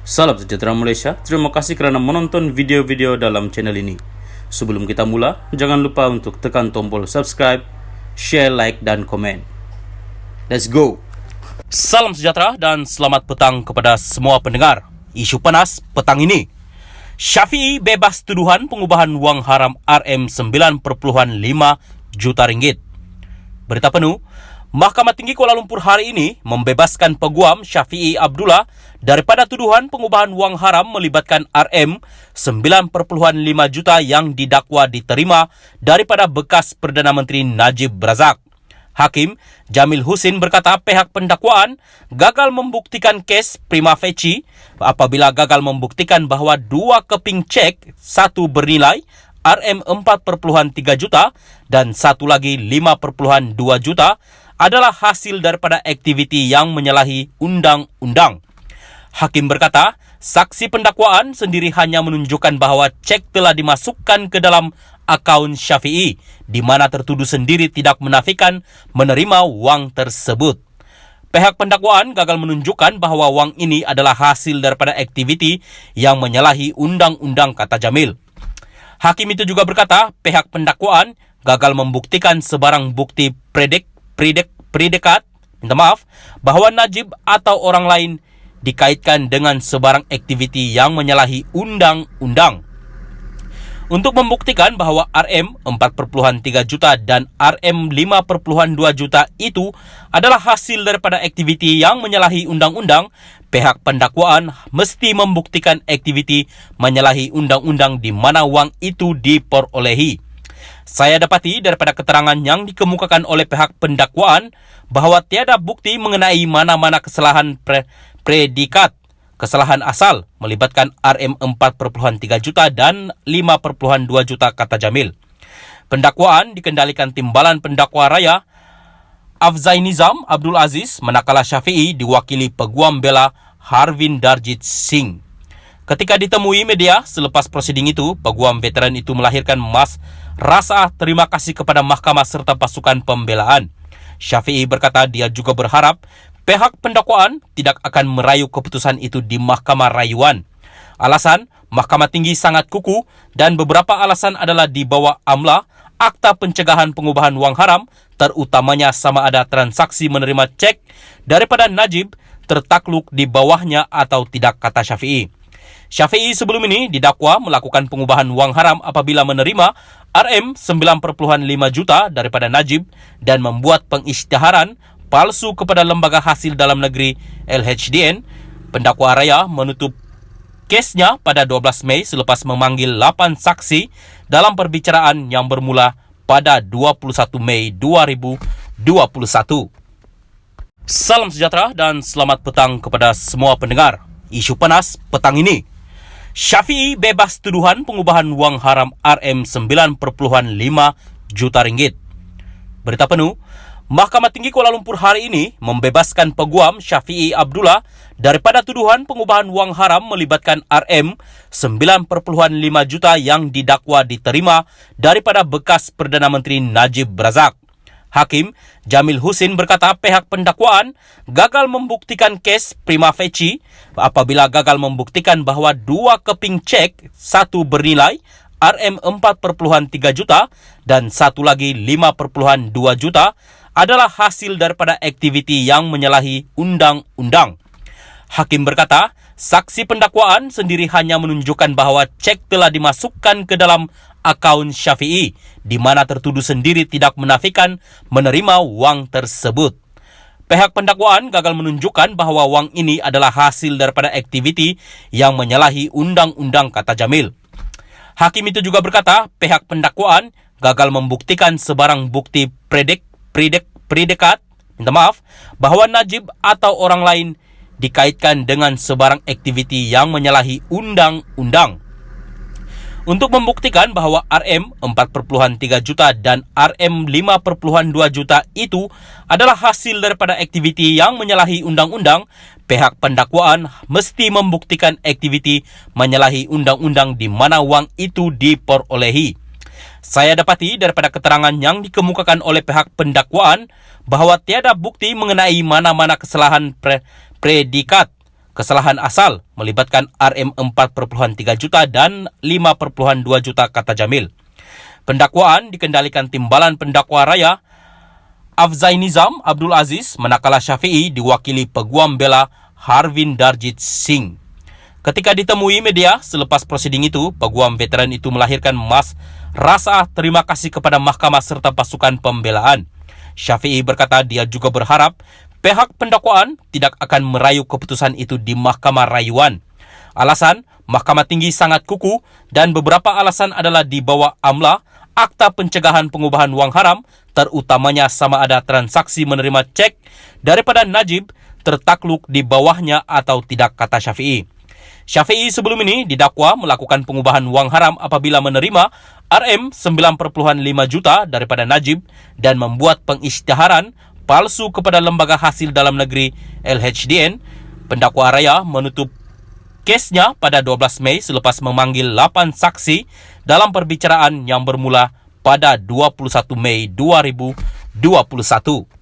Salam sejahtera Malaysia, terima kasih kerana menonton video-video dalam channel ini. Sebelum kita mula, jangan lupa untuk tekan tombol subscribe, share, like, dan komen. Let's go! Salam sejahtera dan selamat petang kepada semua pendengar. Isu panas petang ini. Syafiee bebas tuduhan pengubahan wang haram RM9.5 juta ringgit. Berita penuh, Mahkamah Tinggi Kuala Lumpur hari ini membebaskan Peguam Syafiee Abdullah daripada tuduhan pengubahan wang haram melibatkan RM9.5 juta yang didakwa diterima daripada bekas Perdana Menteri Najib Razak. Hakim Jamil Husin berkata pihak pendakwaan gagal membuktikan kes prima facie apabila gagal membuktikan bahawa dua keping cek, satu bernilai RM4.3 juta dan satu lagi 5.2 juta adalah hasil daripada aktiviti yang menyalahi undang-undang. Hakim berkata, saksi pendakwaan sendiri hanya menunjukkan bahawa cek telah dimasukkan ke dalam akaun Syafiee, di mana tertuduh sendiri tidak menafikan menerima wang tersebut. Pihak pendakwaan gagal menunjukkan bahawa wang ini adalah hasil daripada aktiviti yang menyalahi undang-undang, kata Jamil. Hakim itu juga berkata, pihak pendakwaan gagal membuktikan sebarang bukti predikat bahawa Najib atau orang lain dikaitkan dengan sebarang aktiviti yang menyalahi undang-undang. Untuk membuktikan bahawa RM4.3 juta dan RM5.2 juta itu adalah hasil daripada aktiviti yang menyalahi undang-undang, pihak pendakwaan mesti membuktikan aktiviti menyalahi undang-undang di mana wang itu diperolehi. Saya dapati daripada keterangan yang dikemukakan oleh pihak pendakwaan bahawa tiada bukti mengenai mana-mana kesalahan predikat, kesalahan asal melibatkan RM4.3 juta dan 5.2 juta, kata Jamil. Pendakwaan dikendalikan Timbalan Pendakwa Raya Afzai Nizam Abdul Aziz, manakala Syafiee diwakili Peguam Bela Harvin Darjit Singh. Ketika ditemui media selepas prosiding itu, peguam veteran itu melahirkan rasa terima kasih kepada mahkamah serta pasukan pembelaan. Syafiee berkata dia juga berharap pihak pendakwaan tidak akan merayu keputusan itu di mahkamah rayuan. Alasan, Mahkamah Tinggi sangat kukuh dan beberapa alasan adalah di bawah amla Akta Pencegahan Pengubahan Wang Haram, terutamanya sama ada transaksi menerima cek daripada Najib tertakluk di bawahnya atau tidak, kata Syafiee. Syafiee sebelum ini didakwa melakukan pengubahan wang haram apabila menerima RM9.5 juta daripada Najib dan membuat pengisytiharan palsu kepada Lembaga Hasil Dalam Negeri LHDN. Pendakwa raya menutup kesnya pada 12 Mei selepas memanggil 8 saksi dalam perbicaraan yang bermula pada 21 Mei 2021. Salam sejahtera dan selamat petang kepada semua pendengar. Isu panas petang ini. Syafiee bebas tuduhan pengubahan wang haram RM9.5 juta ringgit. Berita penuh, Mahkamah Tinggi Kuala Lumpur hari ini membebaskan Peguam Syafiee Abdullah daripada tuduhan pengubahan wang haram melibatkan RM9.5 juta yang didakwa diterima daripada bekas Perdana Menteri Najib Razak. Hakim Jamil Husin berkata pihak pendakwaan gagal membuktikan kes prima facie apabila gagal membuktikan bahawa dua keping cek, satu bernilai RM4.3 juta dan satu lagi 5.2 juta adalah hasil daripada aktiviti yang menyalahi undang-undang. Hakim berkata, saksi pendakwaan sendiri hanya menunjukkan bahawa cek telah dimasukkan ke dalam akaun Syafiee, di mana tertuduh sendiri tidak menafikan menerima wang tersebut. Pihak pendakwaan gagal menunjukkan bahawa wang ini adalah hasil daripada aktiviti yang menyalahi undang-undang, kata Jamil. Hakim itu juga berkata pihak pendakwaan gagal membuktikan sebarang bukti predikat bahawa Najib atau orang lain dikaitkan dengan sebarang aktiviti yang menyalahi undang-undang. Untuk membuktikan bahawa RM4.3 juta dan RM5.2 juta itu adalah hasil daripada aktiviti yang menyalahi undang-undang, pihak pendakwaan mesti membuktikan aktiviti menyalahi undang-undang di mana wang itu diperolehi. Saya dapati daripada keterangan yang dikemukakan oleh pihak pendakwaan bahawa tiada bukti mengenai mana-mana kesalahan predikat, Kesalahan asal melibatkan RM 4,3 juta dan 5,2 juta, kata Jamil. Pendakwaan dikendalikan Timbalan Pendakwa Raya Afzai Nizam Abdul Aziz, manakala Syafi'i diwakili Peguam Bela Harvin Darjit Singh. Ketika ditemui media selepas prosiding itu, peguam veteran itu melahirkan rasa terima kasih kepada mahkamah serta pasukan pembelaan. Syafi'i berkata dia juga berharap pihak pendakwaan tidak akan merayu keputusan itu di mahkamah rayuan. Alasan, Mahkamah Tinggi sangat kukuh dan beberapa alasan adalah di bawah AMLA, Akta Pencegahan Pengubahan Wang Haram, terutamanya sama ada transaksi menerima cek daripada Najib tertakluk di bawahnya atau tidak, kata Syafi'i. Syafi'i sebelum ini didakwa melakukan pengubahan wang haram apabila menerima RM 9,5 juta daripada Najib dan membuat pengisytiharan palsu kepada Lembaga Hasil Dalam Negeri LHDN. Pendakwa Raya menutup kesnya pada 12 Mei selepas memanggil 8 saksi dalam perbicaraan yang bermula pada 21 Mei 2021.